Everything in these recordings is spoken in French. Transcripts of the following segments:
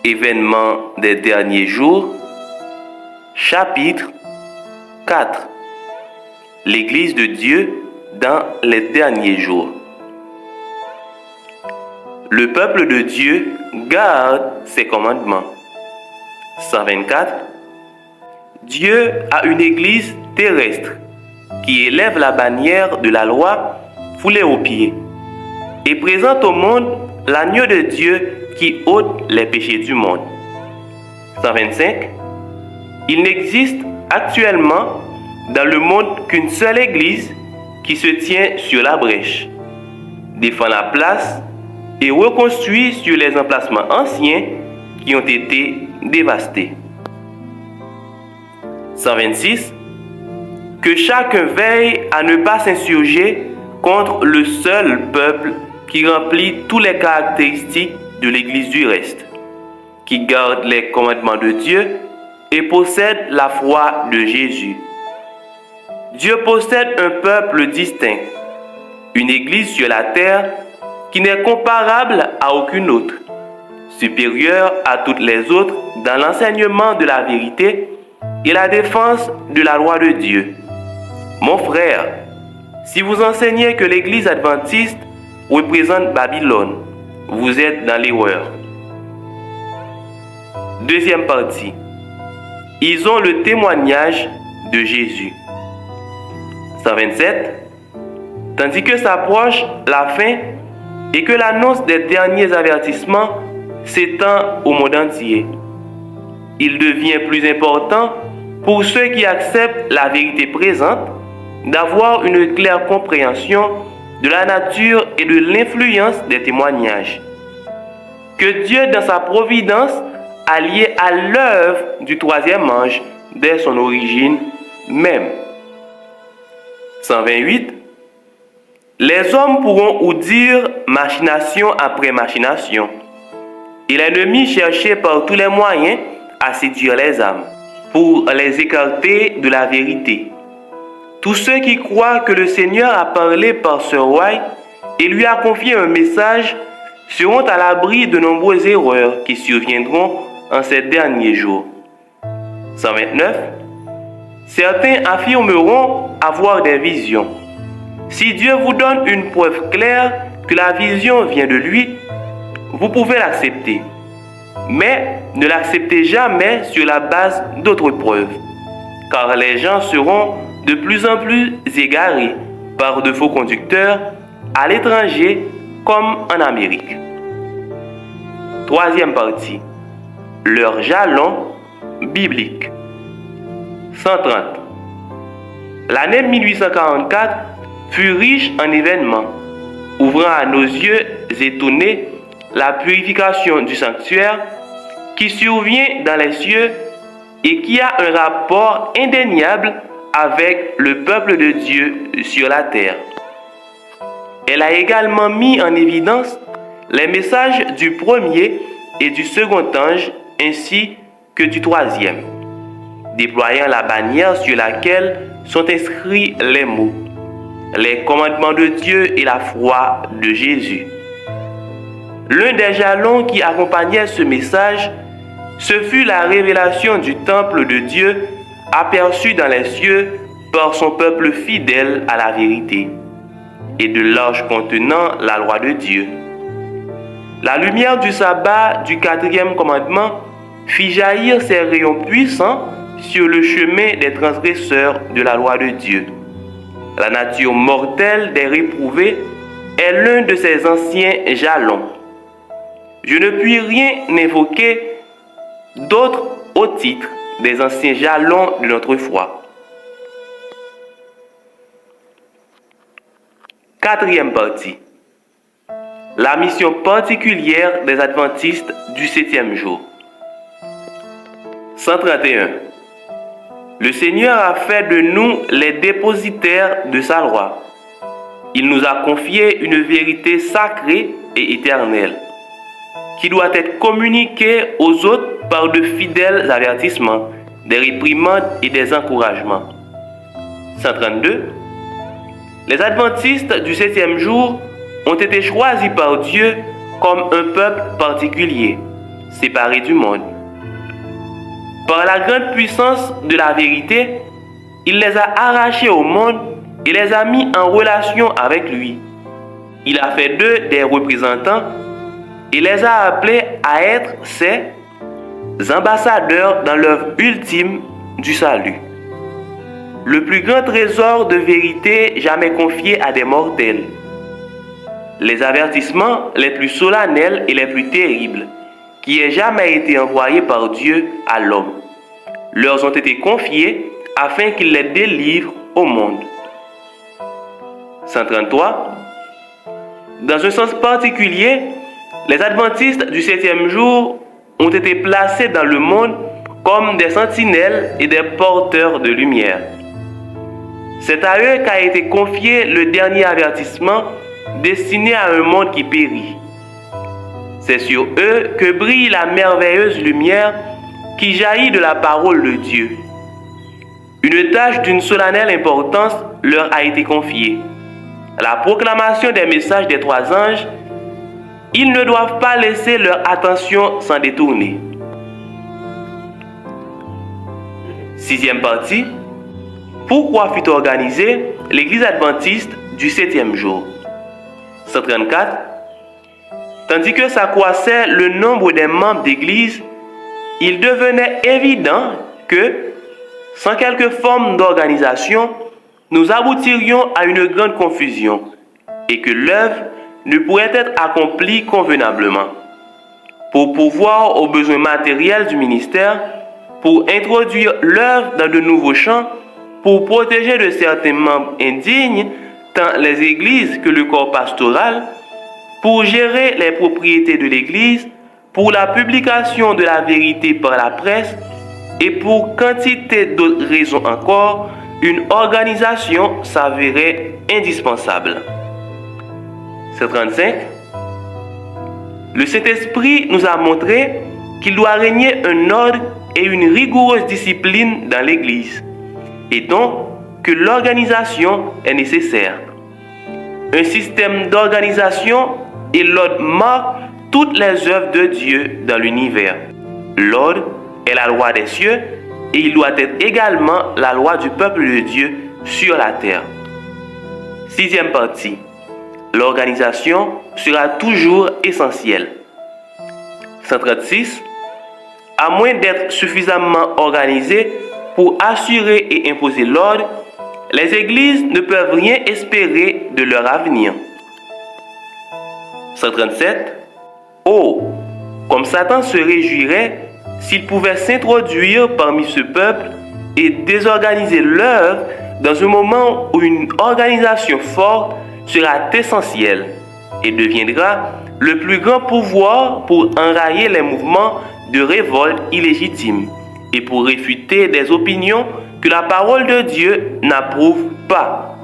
Événements des derniers jours, chapitre 4. L'Église de Dieu dans les derniers jours. Le peuple de Dieu garde ses commandements. 124. Dieu a une Église terrestre qui élève la bannière de la loi foulée aux pieds et présente au monde l'agneau de Dieu qui ôte les péchés du monde. 125. Il n'existe actuellement dans le monde qu'une seule Église qui se tient sur la brèche, défend la place et reconstruit sur les emplacements anciens qui ont été dévastés. 126. Que chacun veille à ne pas s'insurger contre le seul peuple qui remplit toutes les caractéristiques de l'Église du reste, qui garde les commandements de Dieu et possède la foi de Jésus. Dieu possède un peuple distinct, une Église sur la terre qui n'est comparable à aucune autre, supérieure à toutes les autres dans l'enseignement de la vérité et la défense de la loi de Dieu. Mon frère, si vous enseignez que l'Église adventiste représente Babylone, vous êtes dans l'erreur. Deuxième partie. Ils ont le témoignage de Jésus. 127. Tandis que s'approche la fin et que l'annonce des derniers avertissements s'étend au monde entier, il devient plus important pour ceux qui acceptent la vérité présente d'avoir une claire compréhension de la nature et de l'influence des témoignages que Dieu, dans sa providence, a lié à l'œuvre du troisième ange dès son origine même. 128. Les hommes pourront ou dire machination après machination, et l'ennemi cherchait par tous les moyens à séduire les âmes pour les écarter de la vérité. Tous ceux qui croient que le Seigneur a parlé par ce roi et lui a confié un message seront à l'abri de nombreuses erreurs qui surviendront en ces derniers jours. 129. Certains affirmeront avoir des visions. Si Dieu vous donne une preuve claire que la vision vient de lui, vous pouvez l'accepter. Mais ne l'acceptez jamais sur la base d'autres preuves, car les gens seront de plus en plus égarés par de faux conducteurs à l'étranger comme en Amérique. Troisième partie. Leur jalon biblique. 130. L'année 1844 fut riche en événements, ouvrant à nos yeux étonnés la purification du sanctuaire qui survient dans les cieux et qui a un rapport indéniable avec le peuple de Dieu sur la terre. Elle a également mis en évidence les messages du premier et du second ange ainsi que du troisième, déployant la bannière sur laquelle sont inscrits les mots, les commandements de Dieu et la foi de Jésus. L'un des jalons qui accompagnait ce message, ce fut la révélation du temple de Dieu aperçu dans les cieux par son peuple fidèle à la vérité, et de l'arche contenant la loi de Dieu. La lumière du sabbat du quatrième commandement fit jaillir ses rayons puissants sur le chemin des transgresseurs de la loi de Dieu. La nature mortelle des réprouvés est l'un de ces anciens jalons. Je ne puis rien évoquer d'autre au titre des anciens jalons de notre foi. Quatrième partie. La mission particulière des adventistes du 7e jour. 131. Le Seigneur a fait de nous les dépositaires de sa loi. Il nous a confié une vérité sacrée et éternelle, qui doit être communiquée aux autres par de fidèles avertissements, des réprimandes et des encouragements. 132. Les adventistes du 7e jour ont été choisis par Dieu comme un peuple particulier, séparés du monde. Par la grande puissance de la vérité, il les a arrachés au monde et les a mis en relation avec lui. Il a fait d'eux des représentants et les a appelés à être ses ambassadeurs dans l'œuvre ultime du salut. Le plus grand trésor de vérité jamais confié à des mortels. Les avertissements les plus solennels et les plus terribles qui aient jamais été envoyés par Dieu à l'homme leur ont été confiés afin qu'il les délivre au monde. 133. Dans un sens particulier, les adventistes du 7e jour ont été placés dans le monde comme des sentinelles et des porteurs de lumière. C'est à eux qu'a été confié le dernier avertissement destiné à un monde qui périt. C'est sur eux que brille la merveilleuse lumière qui jaillit de la parole de Dieu. Une tâche d'une solennelle importance leur a été confiée. La proclamation des messages des 3 anges. Ils ne doivent pas laisser leur attention s'en détourner. 6e partie. Pourquoi fut organisée l'Église adventiste du 7e jour? 134. Tandis que s'accroissait le nombre des membres d'Église, il devenait évident que, sans quelque forme d'organisation, nous aboutirions à une grande confusion et que l'œuvre ne pourrait être accomplie convenablement. Pour pourvoir aux besoins matériels du ministère, pour introduire l'œuvre dans de nouveaux champs, pour protéger de certains membres indignes, tant les églises que le corps pastoral, pour gérer les propriétés de l'Église, pour la publication de la vérité par la presse et pour quantité d'autres raisons encore, une organisation s'avérait indispensable. 135. Le Saint-Esprit nous a montré qu'il doit régner un ordre et une rigoureuse discipline dans l'Église, et donc que l'organisation est nécessaire. Un système d'organisation et l'ordre marquent toutes les œuvres de Dieu dans l'univers. L'ordre est la loi des cieux et il doit être également la loi du peuple de Dieu sur la terre. 6e partie. L'organisation sera toujours essentielle. 136. À moins d'être suffisamment organisées pour assurer et imposer l'ordre, les églises ne peuvent rien espérer de leur avenir. 137. Oh, comme Satan se réjouirait s'il pouvait s'introduire parmi ce peuple et désorganiser l'œuvre dans un moment où une organisation forte sera essentielle et deviendra le plus grand pouvoir pour enrayer les mouvements de révolte illégitimes et pour réfuter des opinions que la parole de Dieu n'approuve pas.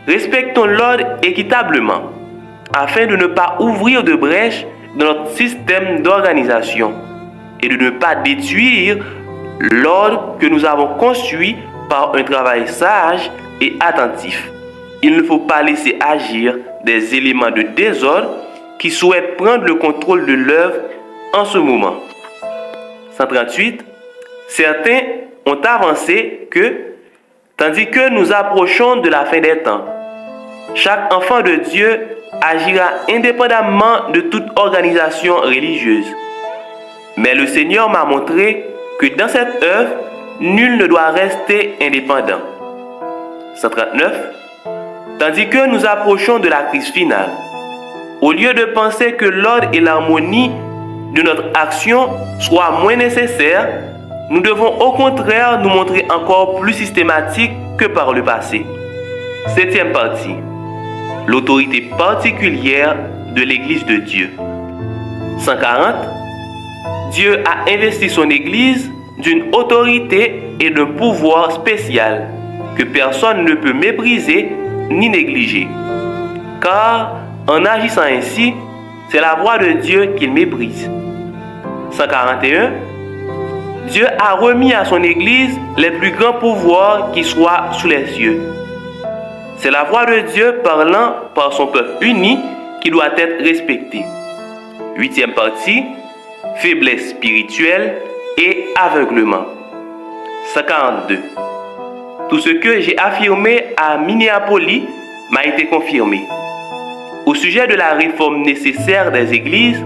Respectons l'ordre équitablement afin de ne pas ouvrir de brèche dans notre système d'organisation et de ne pas détruire l'ordre que nous avons construit par un travail sage et attentif. Il ne faut pas laisser agir des éléments de désordre qui souhaitent prendre le contrôle de l'œuvre en ce moment. 138. Certains ont avancé que, tandis que nous approchons de la fin des temps, chaque enfant de Dieu agira indépendamment de toute organisation religieuse. Mais le Seigneur m'a montré que dans cette œuvre, nul ne doit rester indépendant. 139. Tandis que nous approchons de la crise finale, au lieu de penser que l'ordre et l'harmonie de notre action soient moins nécessaires, nous devons au contraire nous montrer encore plus systématiques que par le passé. 7e partie. L'autorité particulière de l'Église de Dieu. 140. Dieu a investi son Église d'une autorité et d'un pouvoir spécial que personne ne peut mépriser ni négliger. Car en agissant ainsi, c'est la voix de Dieu qu'il méprise. 141. Dieu a remis à son Église les plus grands pouvoirs qui soient sous les cieux. C'est la voix de Dieu parlant par son peuple uni qui doit être respectée. 8e partie. faiblesse spirituelle et aveuglement. 142. Tout ce que j'ai affirmé à Minneapolis m'a été confirmé. Au sujet de la réforme nécessaire des églises,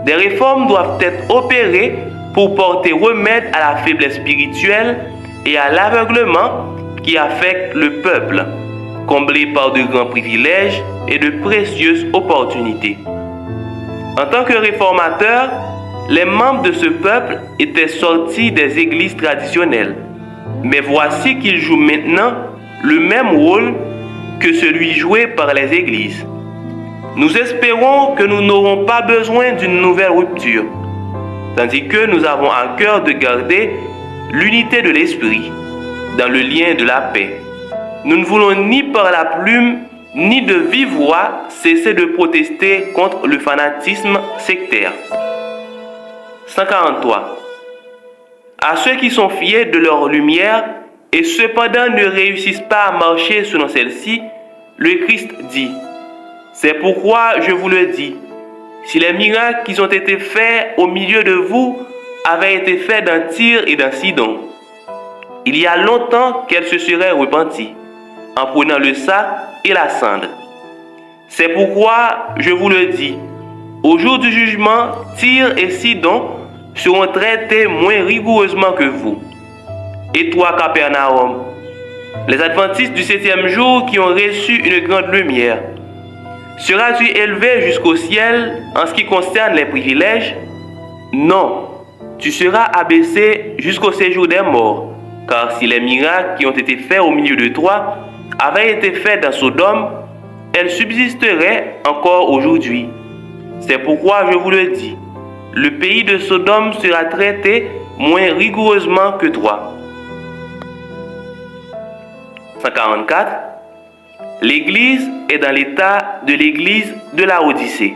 des réformes doivent être opérées pour porter remède à la faiblesse spirituelle et à l'aveuglement qui affecte le peuple, comblé par de grands privilèges et de précieuses opportunités. En tant que réformateurs, les membres de ce peuple étaient sortis des églises traditionnelles, mais voici qu'ils jouent maintenant le même rôle que celui joué par les églises. Nous espérons que nous n'aurons pas besoin d'une nouvelle rupture, tandis que nous avons à cœur de garder l'unité de l'esprit dans le lien de la paix. Nous ne voulons ni par la plume, ni de vive voix cesser de protester contre le fanatisme sectaire. 143. À ceux qui sont fiers de leur lumière et cependant ne réussissent pas à marcher selon celle-ci, le Christ dit: c'est pourquoi je vous le dis, si les miracles qui ont été faits au milieu de vous avaient été faits dans Tyr et dans Sidon, il y a longtemps qu'elles se seraient repenties, en prenant le sac et la cendre. C'est pourquoi je vous le dis, au jour du jugement, Tyr et Sidon seront traités moins rigoureusement que vous. Et toi, Capernaum, les adventistes du 7e jour qui ont reçu une grande lumière, seras-tu élevé jusqu'au ciel en ce qui concerne les privilèges? Non, tu seras abaissé jusqu'au séjour des morts, car si les miracles qui ont été faits au milieu de toi avaient été faits dans Sodome, elles subsisteraient encore aujourd'hui. C'est pourquoi je vous le dis, le pays de Sodome sera traité moins rigoureusement que toi. 144. L'Église est dans l'état de l'Église de Laodicée.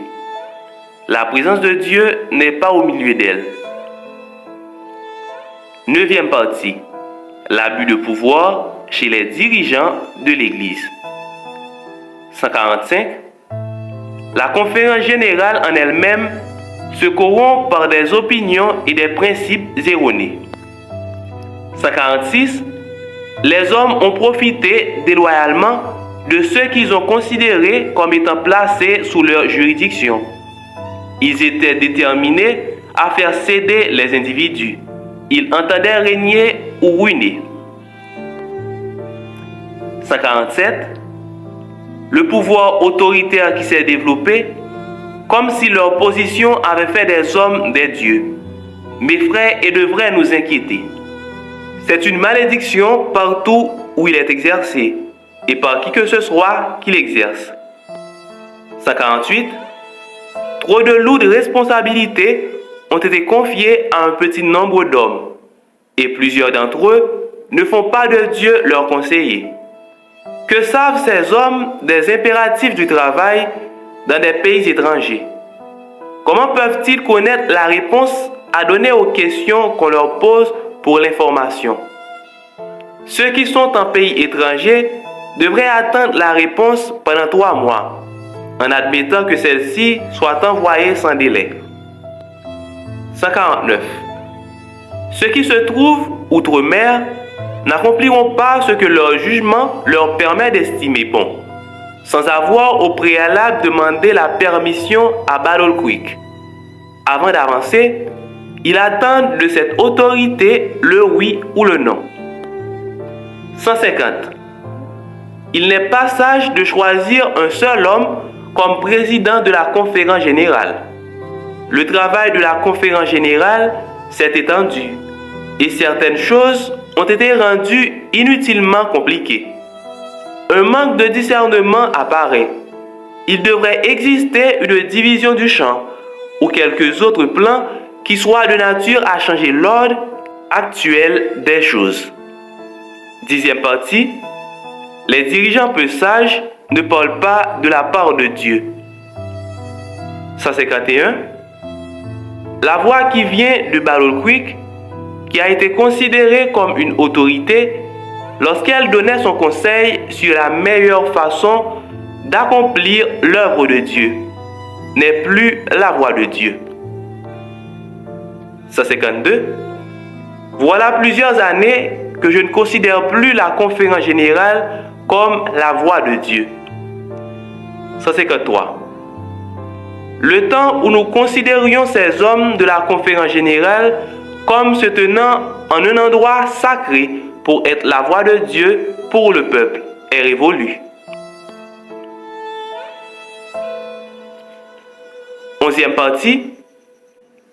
La présence de Dieu n'est pas au milieu d'elle. 9e partie. L'abus de pouvoir chez les dirigeants de l'Église. 145. La conférence générale en elle-même se corrompt par des opinions et des principes erronés. 146. Les hommes ont profité déloyalement de ceux qu'ils ont considérés comme étant placés sous leur juridiction. Ils étaient déterminés à faire céder les individus. Ils entendaient régner ou ruiner. 147. Le pouvoir autoritaire qui s'est développé, comme si leur position avait fait des hommes des dieux, m'effraie et devrait nous inquiéter. C'est une malédiction partout où il est exercé, et par qui que ce soit qu'il exerce. 148. Trop de lourdes responsabilités ont été confiées à un petit nombre d'hommes, et plusieurs d'entre eux ne font pas de Dieu leur conseiller. Que savent ces hommes des impératifs du travail dans des pays étrangers? Comment peuvent-ils connaître la réponse à donner aux questions qu'on leur pose pour l'information? Ceux qui sont en pays étranger devraient attendre la réponse pendant 3 mois, en admettant que celle-ci soit envoyée sans délai. 149. Ceux qui se trouvent outre-mer n'accompliront pas ce que leur jugement leur permet d'estimer bon, sans avoir au préalable demandé la permission à Battle Creek. Avant d'avancer, ils attendent de cette autorité le oui ou le non. 150. Il n'est pas sage de choisir un seul homme comme président de la conférence générale. Le travail de la conférence générale s'est étendu et certaines choses ont été rendues inutilement compliquées. Un manque de discernement apparaît. Il devrait exister une division du champ ou quelques autres plans qui soient de nature à changer l'ordre actuel des choses. 10e partie. Les dirigeants peu sages ne parlent pas de la part de Dieu. 151. La voix qui vient de Battle Creek, qui a été considérée comme une autorité lorsqu'elle donnait son conseil sur la meilleure façon d'accomplir l'œuvre de Dieu, n'est plus la voix de Dieu. 152. Voilà plusieurs années que je ne considère plus la conférence générale comme la voix de Dieu. 153. Le temps où nous considérions ces hommes de la conférence générale comme se tenant en un endroit sacré pour être la voix de Dieu pour le peuple est révolu. 11e partie.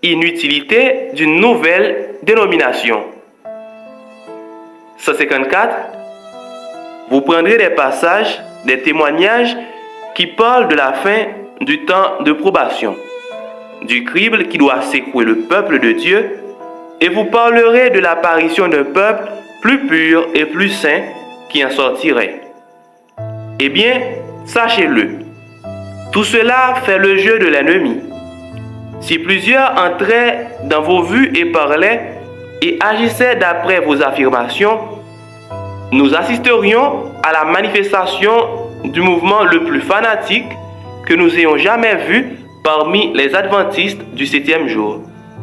Inutilité d'une nouvelle dénomination. 154. Vous prendrez des passages, des témoignages qui parlent de la fin du temps de probation, du crible qui doit secouer le peuple de Dieu, et vous parlerez de l'apparition d'un peuple plus pur et plus saint qui en sortirait. Eh bien, sachez-le, tout cela fait le jeu de l'ennemi. Si plusieurs entraient dans vos vues et parlaient et agissaient d'après vos affirmations, nous assisterions à la manifestation du mouvement le plus fanatique que nous ayons jamais vu parmi les adventistes du 7e jour.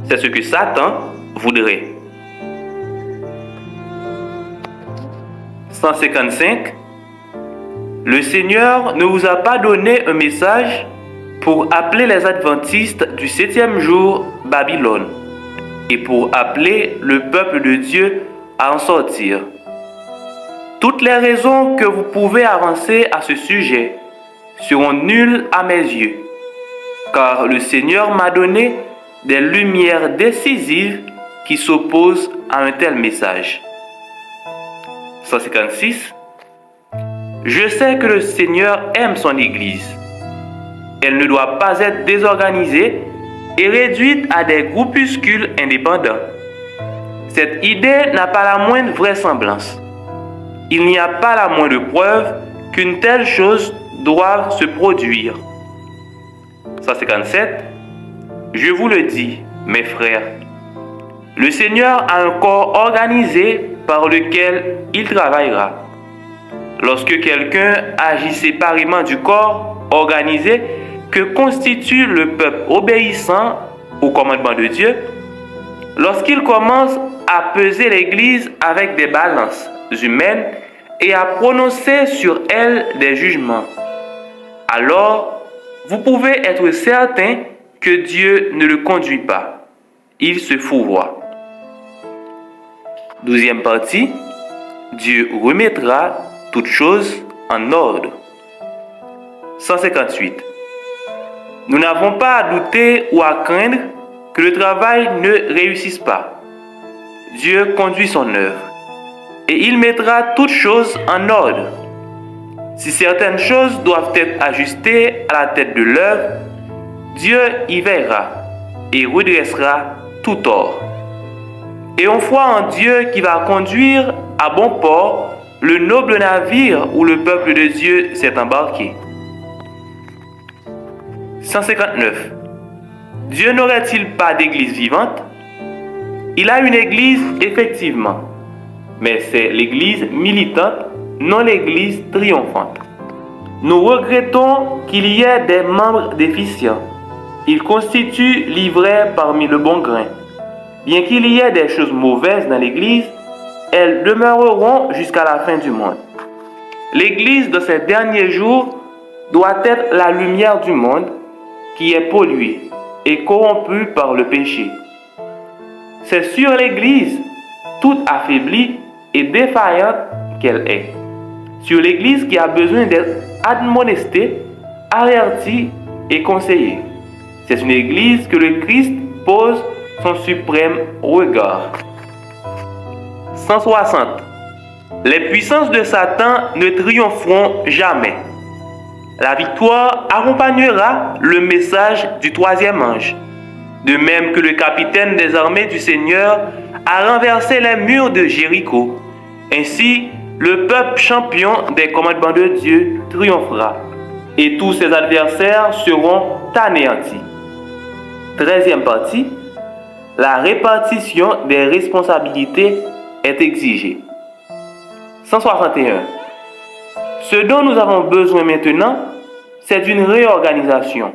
C'est ce que Satan voudrait. 155. Le Seigneur ne vous a pas donné un message pour appeler les adventistes du 7e jour Babylone et pour appeler le peuple de Dieu à en sortir. Toutes les raisons que vous pouvez avancer à ce sujet seront nulles à mes yeux, car le Seigneur m'a donné des lumières décisives qui s'opposent à un tel message. 156. Je sais que le Seigneur aime son Église. Elle ne doit pas être désorganisée et réduite à des groupuscules indépendants. Cette idée n'a pas la moindre vraisemblance. Il n'y a pas la moindre preuve qu'une telle chose doive se produire. 157. Je vous le dis, mes frères, le Seigneur a un corps organisé par lequel il travaillera. Lorsque quelqu'un agit séparément du corps organisé que constitue le peuple obéissant au commandement de Dieu, lorsqu'il commence à peser l'Église avec des balances humaines et à prononcer sur elle des jugements, alors vous pouvez être certain que Dieu ne le conduit pas. Il se fourvoie. 12e partie. Dieu remettra toutes choses en ordre. 158. Nous n'avons pas à douter ou à craindre que le travail ne réussisse pas. Dieu conduit son œuvre et il mettra toutes choses en ordre. Si certaines choses doivent être ajustées à la tête de l'œuvre, Dieu y veillera et redressera tout tort. Et on croit en Dieu qui va conduire à bon port le noble navire où le peuple de Dieu s'est embarqué. 159. Dieu n'aurait-il pas d'église vivante? Il a une église, effectivement, mais c'est l'église militante, non l'église triomphante. Nous regrettons qu'il y ait des membres déficients. Ils constituent l'ivraie parmi le bon grain. Bien qu'il y ait des choses mauvaises dans l'église, elles demeureront jusqu'à la fin du monde. L'église de ces derniers jours doit être la lumière du monde qui est polluée et corrompue par le péché. C'est sur l'église, toute affaiblie et défaillante qu'elle est. Sur l'église qui a besoin d'être admonestée, avertie et conseillée. C'est une église que le Christ pose son suprême regard. 160. Les puissances de Satan ne triompheront jamais. La victoire accompagnera le message du troisième ange. De même que le capitaine des armées du Seigneur a renversé les murs de Jéricho. Ainsi, le peuple champion des commandements de Dieu triomphera, et tous ses adversaires seront anéantis. 13e partie. La répartition des responsabilités est exigée. 161. Ce dont nous avons besoin maintenant, c'est d'une réorganisation.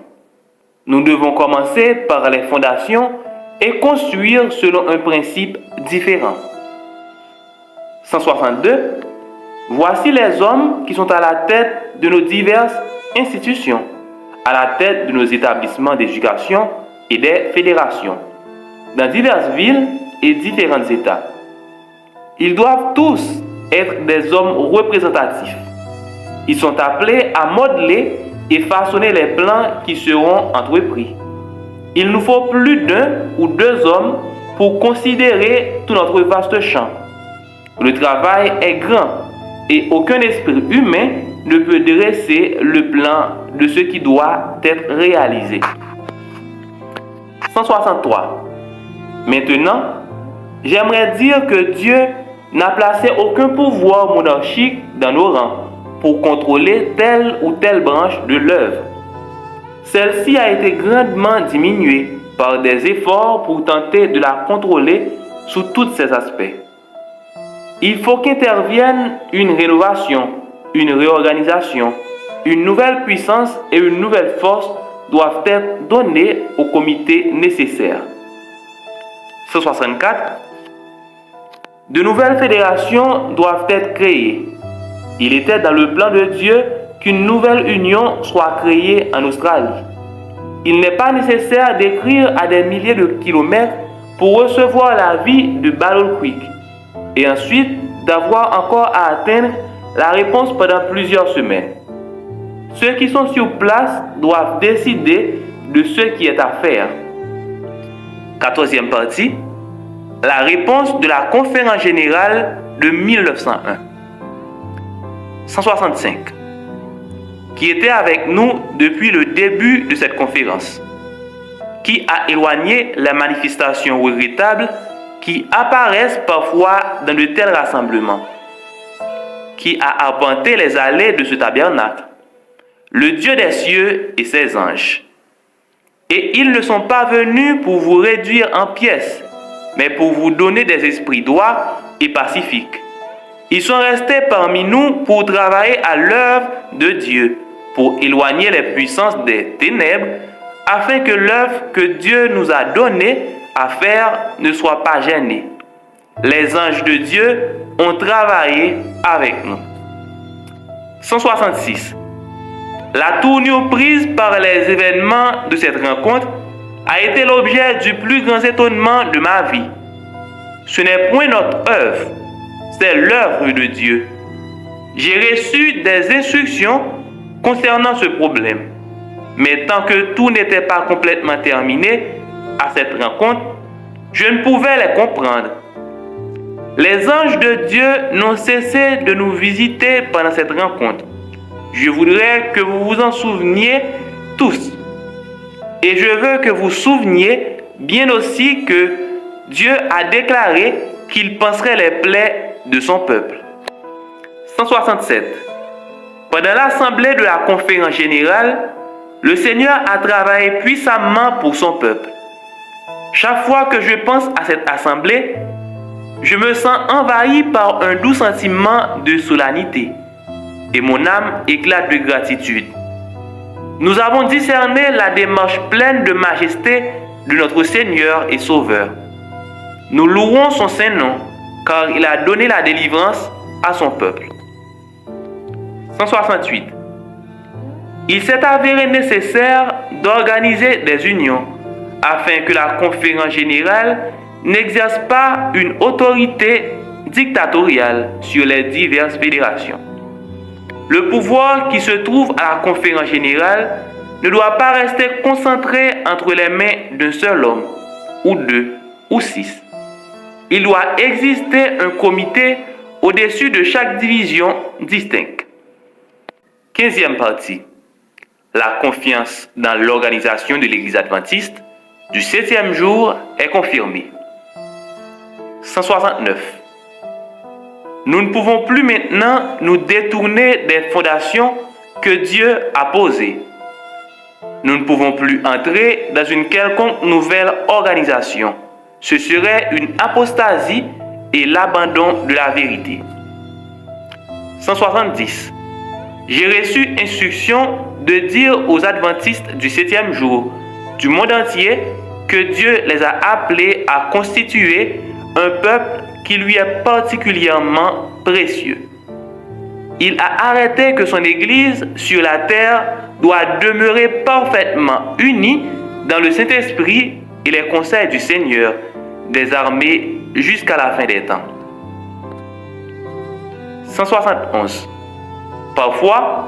Nous devons commencer par les fondations et construire selon un principe différent. 162. Voici les hommes qui sont à la tête de nos diverses institutions, à la tête de nos établissements d'éducation et des fédérations, dans diverses villes et différents États. Ils doivent tous être des hommes représentatifs. Ils sont appelés à modeler et façonner les plans qui seront entrepris. Il nous faut plus d'un ou deux hommes pour considérer tout notre vaste champ. Le travail est grand et aucun esprit humain ne peut dresser le plan de ce qui doit être réalisé. 163. Maintenant, j'aimerais dire que Dieu n'a placé aucun pouvoir monarchique dans nos rangs pour contrôler telle ou telle branche de l'œuvre. Celle-ci a été grandement diminuée par des efforts pour tenter de la contrôler sous tous ses aspects. Il faut qu'intervienne une rénovation, une réorganisation, une nouvelle puissance et une nouvelle force doivent être données au comité nécessaire. 164. De nouvelles fédérations doivent être créées. Il était dans le plan de Dieu qu'une nouvelle union soit créée en Australie. Il n'est pas nécessaire d'écrire à des milliers de kilomètres pour recevoir la vie de Battle Creek et ensuite d'avoir encore à atteindre la réponse pendant plusieurs semaines. Ceux qui sont sur place doivent décider de ce qui est à faire. 14e partie. La réponse de la conférence générale de 1901. 165. Qui était avec nous depuis le début de cette conférence, qui a éloigné les manifestations regrettables qui apparaissent parfois dans de tels rassemblements, qui a arpenté les allées de ce tabernacle, le Dieu des cieux et ses anges. Et ils ne sont pas venus pour vous réduire en pièces, mais pour vous donner des esprits droits et pacifiques. Ils sont restés parmi nous pour travailler à l'œuvre de Dieu, pour éloigner les puissances des ténèbres, afin que l'œuvre que Dieu nous a donnée à faire ne soit pas gênée. Les anges de Dieu ont travaillé avec nous. 166. La tournure prise par les événements de cette rencontre a été l'objet du plus grand étonnement de ma vie. Ce n'est point notre œuvre, c'est l'œuvre de Dieu. J'ai reçu des instructions concernant ce problème, mais tant que tout n'était pas complètement terminé à cette rencontre, je ne pouvais les comprendre. Les anges de Dieu n'ont cessé de nous visiter pendant cette rencontre. Je voudrais que vous vous en souveniez tous. Et je veux que vous souveniez bien aussi que Dieu a déclaré qu'il panserait les plaies de son peuple. 167. Pendant l'assemblée de la conférence générale, le Seigneur a travaillé puissamment pour son peuple. Chaque fois que je pense à cette assemblée, je me sens envahi par un doux sentiment de solennité et mon âme éclate de gratitude. Nous avons discerné la démarche pleine de majesté de notre Seigneur et Sauveur. Nous louons son saint nom, car il a donné la délivrance à son peuple. 168. Il s'est avéré nécessaire d'organiser des unions, afin que la conférence générale n'exerce pas une autorité dictatoriale sur les diverses fédérations. Le pouvoir qui se trouve à la conférence générale ne doit pas rester concentré entre les mains d'un seul homme, ou deux, ou six. Il doit exister un comité au-dessus de chaque division distincte. 15e partie. La confiance dans l'organisation de l'Église adventiste du 7e jour est confirmée. 169. Nous ne pouvons plus maintenant nous détourner des fondations que Dieu a posées. Nous ne pouvons plus entrer dans une quelconque nouvelle organisation. Ce serait une apostasie et l'abandon de la vérité. 170. J'ai reçu instruction de dire aux adventistes du 7e jour du monde entier que Dieu les a appelés à constituer un peuple qui lui est particulièrement précieux. Il a arrêté que son Église sur la terre doit demeurer parfaitement unie dans le Saint-Esprit et les conseils du Seigneur des armées jusqu'à la fin des temps. 171. Parfois,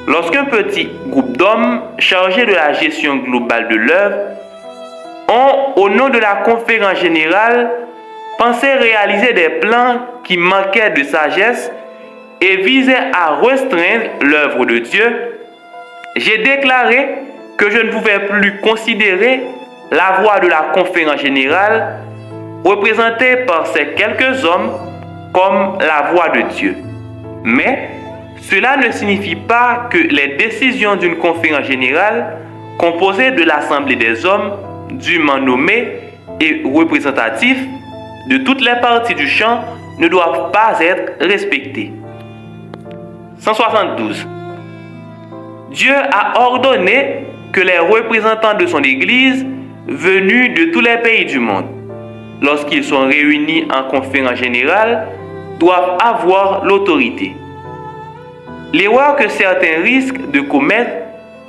lorsqu'un petit groupe d'hommes chargés de la gestion globale de l'œuvre ont, au nom de la conférence générale, pensé réaliser des plans qui manquaient de sagesse et visaient à restreindre l'œuvre de Dieu, j'ai déclaré que je ne pouvais plus considérer la voix de la conférence générale, représentée par ces quelques hommes, comme la voix de Dieu. Mais cela ne signifie pas que les décisions d'une conférence générale, composée de l'assemblée des hommes dûment nommés et représentatifs de toutes les parties du champ, ne doivent pas être respectées. 172. Dieu a ordonné que les représentants de son Église, venus de tous les pays du monde, lorsqu'ils sont réunis en conférence générale, doivent avoir l'autorité. L'erreur que certains risquent de commettre,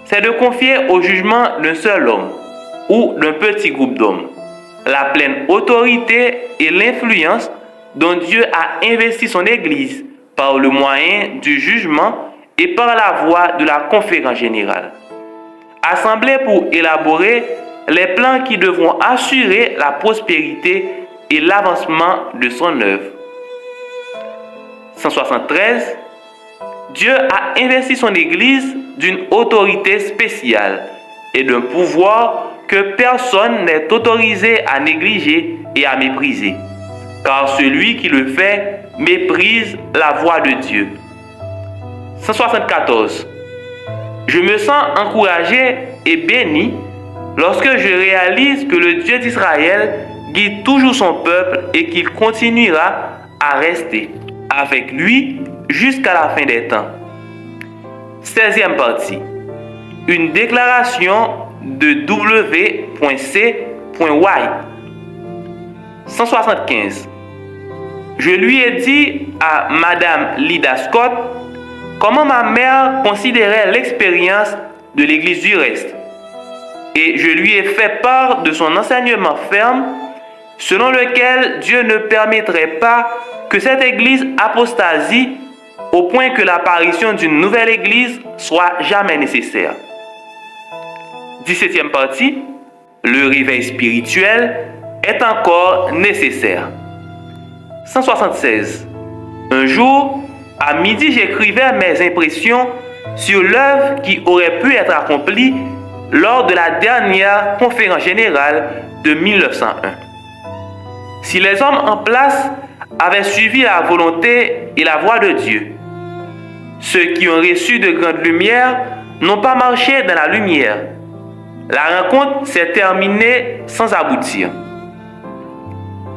c'est de confier au jugement d'un seul homme ou d'un petit groupe d'hommes la pleine autorité et l'influence dont Dieu a investi son Église par le moyen du jugement et par la voie de la conférence générale, assemblée pour élaborer les plans qui devront assurer la prospérité et l'avancement de son œuvre. 173. Dieu a investi son Église d'une autorité spéciale et d'un pouvoir que personne n'est autorisé à négliger et à mépriser, car celui qui le fait méprise la voix de Dieu. 174. Je me sens encouragé et béni lorsque je réalise que le Dieu d'Israël guide toujours son peuple et qu'il continuera à rester avec lui jusqu'à la fin des temps. 16e partie. Une déclaration de W.C.Y. 175. Je lui ai dit à Madame Lida Scott comment ma mère considérait l'expérience de l'Église du reste. Et je lui ai fait part de son enseignement ferme, selon lequel Dieu ne permettrait pas que cette Église apostasie au point que l'apparition d'une nouvelle Église soit jamais nécessaire. 17e partie. Le réveil spirituel est encore nécessaire. 176. Un jour, à midi, j'écrivais mes impressions sur l'œuvre qui aurait pu être accomplie lors de la dernière conférence générale de 1901. Si les hommes en place avaient suivi la volonté et la voie de Dieu, ceux qui ont reçu de grandes lumières n'ont pas marché dans la lumière. La rencontre s'est terminée sans aboutir.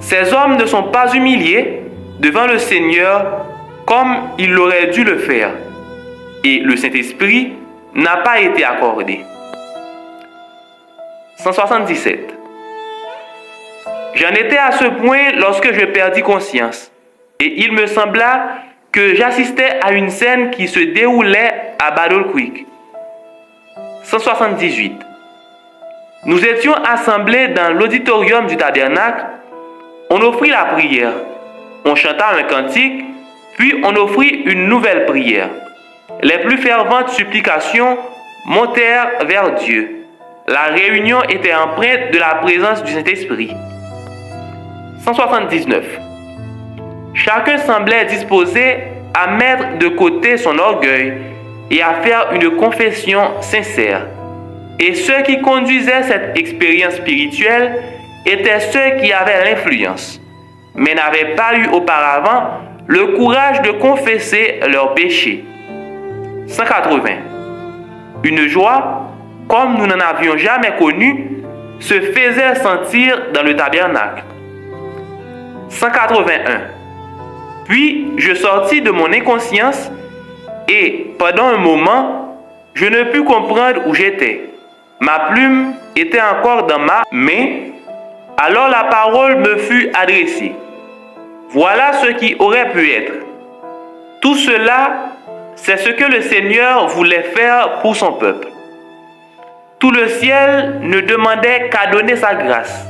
Ces hommes ne sont pas humiliés devant le Seigneur comme il aurait dû le faire, et le Saint-Esprit n'a pas été accordé. 177. J'en étais à ce point lorsque je perdis conscience, et il me sembla que j'assistais à une scène qui se déroulait à Battle Creek. 178. Nous étions assemblés dans l'auditorium du tabernacle. On offrit la prière, on chanta un cantique, puis on offrit une nouvelle prière. Les plus ferventes supplications montèrent vers Dieu. La réunion était empreinte de la présence du Saint-Esprit. 179. Chacun semblait disposé à mettre de côté son orgueil et à faire une confession sincère. Et ceux qui conduisaient cette expérience spirituelle étaient ceux qui avaient l'influence, mais n'avaient pas eu auparavant le courage de confesser leurs péchés. 180. Une joie, comme nous n'en avions jamais connu, se faisait sentir dans le tabernacle. 181. Puis je sortis de mon inconscience et, pendant un moment, je ne pus comprendre où j'étais. Ma plume était encore dans ma main, alors la parole me fut adressée. Voilà ce qui aurait pu être. Tout cela, c'est ce que le Seigneur voulait faire pour son peuple. Tout le ciel ne demandait qu'à donner sa grâce.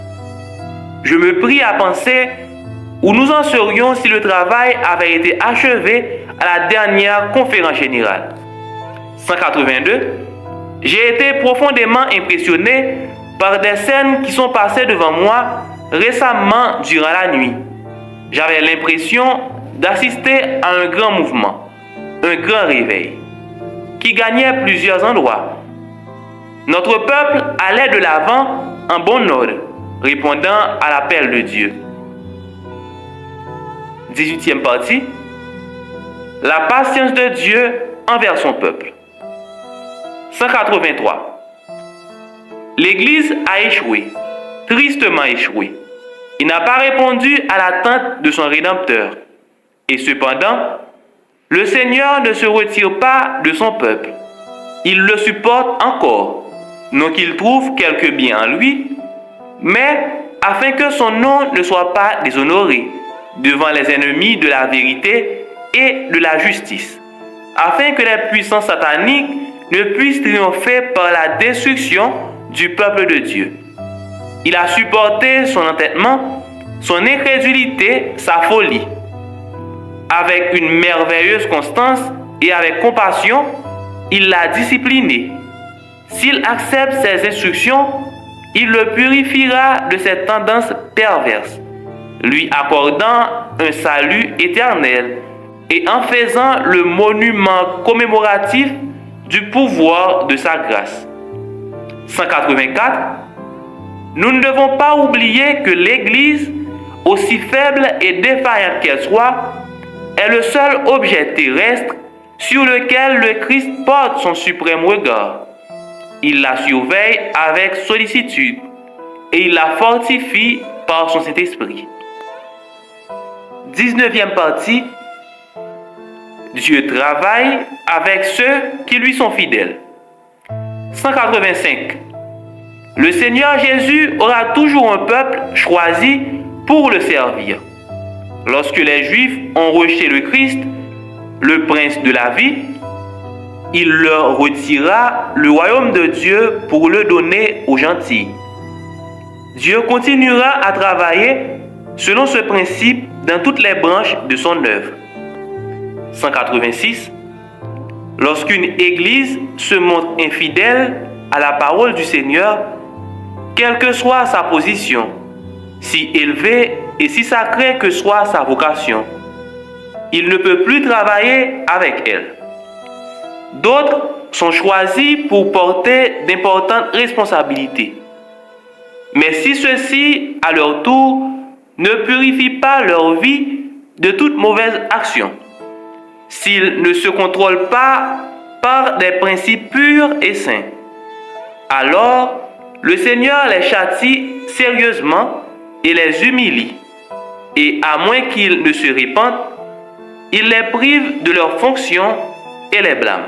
Je me pris à penser où nous en serions si le travail avait été achevé à la dernière conférence générale. 182. J'ai été profondément impressionné par des scènes qui sont passées devant moi récemment durant la nuit. J'avais l'impression d'assister à un grand mouvement, un grand réveil, qui gagnait plusieurs endroits. Notre peuple allait de l'avant en bon ordre, répondant à l'appel de Dieu. 18e partie. La patience de Dieu envers son peuple. 183. L'Église a échoué, tristement échoué. Il n'a pas répondu à l'attente de son Rédempteur. Et cependant, le Seigneur ne se retire pas de son peuple. Il le supporte encore, non qu'il trouve quelque bien en lui, mais afin que son nom ne soit pas déshonoré devant les ennemis de la vérité et de la justice, afin que les puissances sataniques ne puissent triompher par la destruction du peuple de Dieu. Il a supporté son entêtement, son incrédulité, sa folie. Avec une merveilleuse constance et avec compassion, il l'a discipliné. S'il accepte ses instructions, il le purifiera de ses tendances perverses, lui accordant un salut éternel et en faisant le monument commémoratif du pouvoir de sa grâce. 184. Nous ne devons pas oublier que l'Église, aussi faible et défaillante qu'elle soit, est le seul objet terrestre sur lequel le Christ porte son suprême regard. Il la surveille avec sollicitude et il la fortifie par son Saint-Esprit. 19e partie. Dieu travaille avec ceux qui lui sont fidèles. 185. Le Seigneur Jésus aura toujours un peuple choisi pour le servir. Lorsque les Juifs ont rejeté le Christ, le prince de la vie, il leur retira le royaume de Dieu pour le donner aux gentils. Dieu continuera à travailler selon ce principe dans toutes les branches de son œuvre. 186. Lorsqu'une église se montre infidèle à la parole du Seigneur, quelle que soit sa position, si élevée et si sacrée que soit sa vocation, il ne peut plus travailler avec elle. D'autres sont choisis pour porter d'importantes responsabilités. Mais si ceux-ci, à leur tour, ne purifient pas leur vie de toute mauvaise action, s'ils ne se contrôlent pas par des principes purs et saints, alors le Seigneur les châtie sérieusement et les humilie, et à moins qu'ils ne se repentent, il les prive de leurs fonctions et les blâme.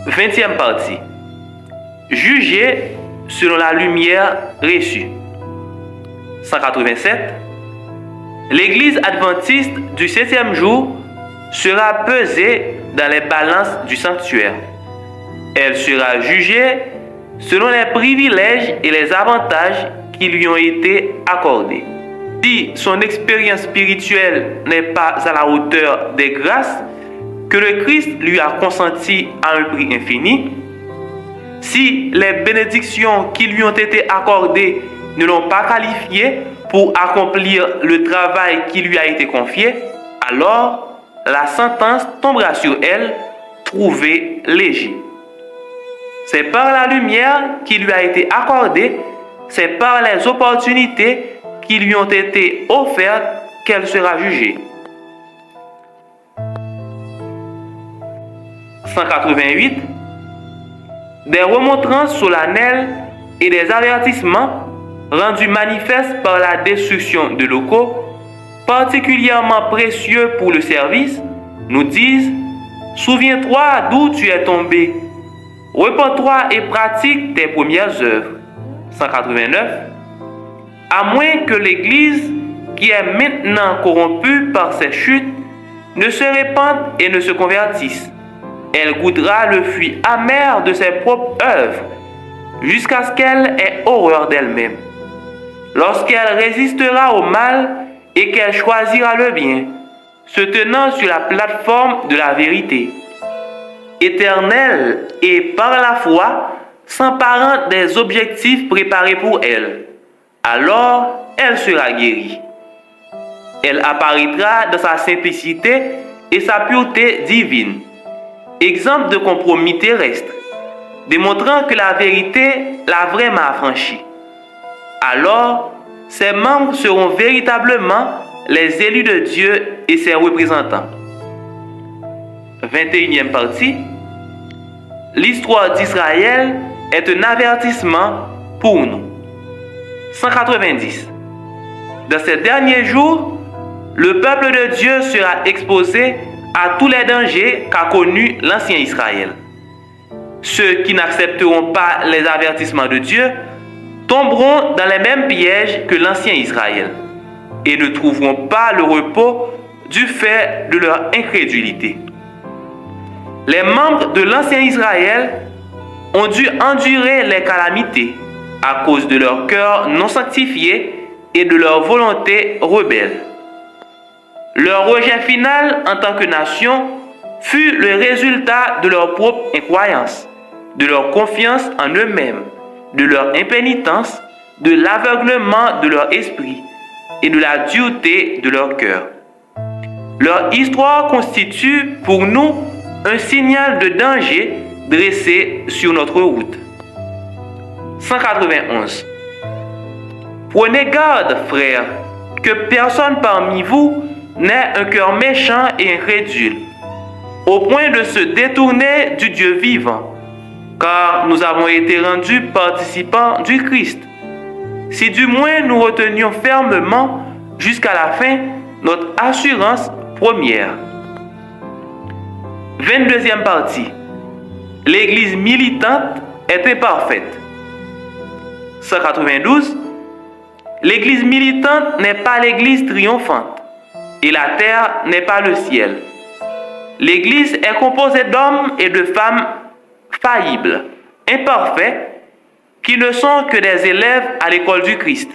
20e partie. Juger selon la lumière reçue. 187. L'Église adventiste du 7e jour sera pesée dans les balances du sanctuaire. Elle sera jugée selon les privilèges et les avantages qui lui ont été accordés. Si son expérience spirituelle n'est pas à la hauteur des grâces que le Christ lui a consenties à un prix infini, si les bénédictions qui lui ont été accordées ne l'ont pas qualifié pour accomplir le travail qui lui a été confié, alors la sentence tombera sur elle, trouvée léger. C'est par la lumière qui lui a été accordée, c'est par les opportunités qui lui ont été offertes qu'elle sera jugée. 188. Des remontrances solennelles et des avertissements rendus manifestes par la destruction de locaux, particulièrement précieux pour le service, nous disent « Souviens-toi d'où tu es tombé Repens-toi et pratique tes premières œuvres. 189. À moins que l'Église, qui est maintenant corrompue par ses chutes, ne se répande et ne se convertisse, elle goûtera le fruit amer de ses propres œuvres, jusqu'à ce qu'elle ait horreur d'elle-même. Lorsqu'elle résistera au mal et qu'elle choisira le bien, se tenant sur la plateforme de la vérité, éternelle et par la foi, s'emparant des objectifs préparés pour elle, alors elle sera guérie. Elle apparaîtra dans sa simplicité et sa pureté divine, exemple de compromis terrestre, démontrant que la vérité l'a vraiment affranchie. Alors, ses membres seront véritablement les élus de Dieu et ses représentants. 21e partie. L'histoire d'Israël est un avertissement pour nous. 190. Dans ces derniers jours, le peuple de Dieu sera exposé à tous les dangers qu'a connus l'ancien Israël. Ceux qui n'accepteront pas les avertissements de Dieu tomberont dans les mêmes pièges que l'ancien Israël et ne trouveront pas le repos du fait de leur incrédulité. Les membres de l'ancien Israël ont dû endurer les calamités à cause de leur cœur non sanctifié et de leur volonté rebelle. Leur rejet final en tant que nation fut le résultat de leur propre incroyance, de leur confiance en eux-mêmes, de leur impénitence, de l'aveuglement de leur esprit et de la dureté de leur cœur. Leur histoire constitue pour nous un signal de danger dressé sur notre route. 191. Prenez garde, frères, que personne parmi vous n'ait un cœur méchant et incrédule, au point de se détourner du Dieu vivant, car nous avons été rendus participants du Christ. Si du moins nous retenions fermement jusqu'à la fin notre assurance première. 22e partie. L'Église militante est imparfaite. 192. L'Église militante n'est pas l'Église triomphante, et la terre n'est pas le ciel. L'Église est composée d'hommes et de femmes faillibles, imparfaits, qui ne sont que des élèves à l'école du Christ,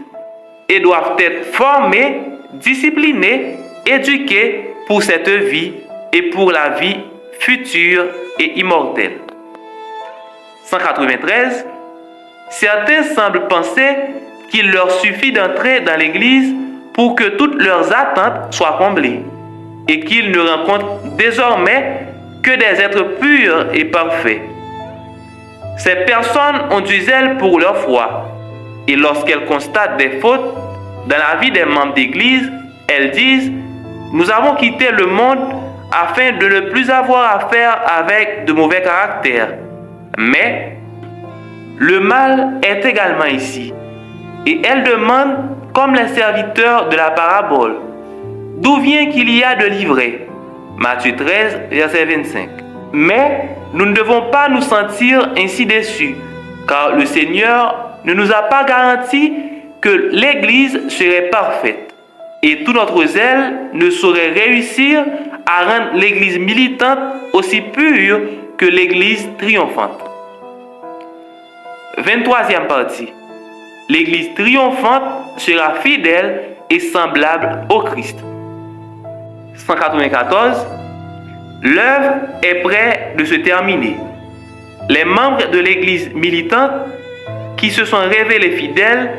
et doivent être formés, disciplinés, éduqués pour cette vie et pour la vie future et immortelle. 193. Certains semblent penser qu'il leur suffit d'entrer dans l'Église pour que toutes leurs attentes soient comblées et qu'ils ne rencontrent désormais que des êtres purs et parfaits. Ces personnes ont du zèle pour leur foi et lorsqu'elles constatent des fautes dans la vie des membres d'Église, elles disent « Nous avons quitté le monde afin de ne plus avoir affaire avec de mauvais caractères. » Mais le mal est également ici. Et elles demandent, comme les serviteurs de la parabole, d'où vient qu'il y a de l'ivraie. Matthieu 13, verset 25. Mais nous ne devons pas nous sentir ainsi déçus, car le Seigneur ne nous a pas garanti que l'Église serait parfaite. Et tout notre zèle ne saurait réussir à rendre l'Église militante aussi pure que l'Église triomphante. 23e partie. L'Église triomphante sera fidèle et semblable au Christ. 194. L'œuvre est près de se terminer. Les membres de l'Église militante qui se sont révélés fidèles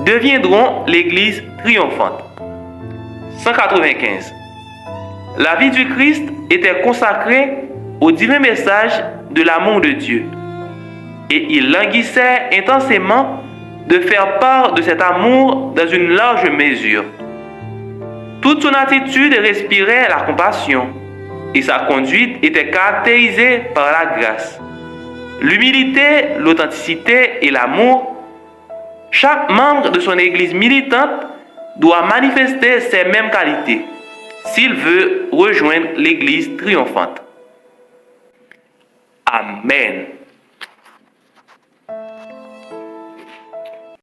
deviendront l'Église triomphante. 195. La vie du Christ était consacrée au divin message de l'amour de Dieu. Et il languissait intensément de faire part de cet amour dans une large mesure. Toute son attitude respirait la compassion et sa conduite était caractérisée par la grâce. L'humilité, l'authenticité et l'amour, chaque membre de son Église militante doit manifester ces mêmes qualités s'il veut rejoindre l'Église triomphante. Amen.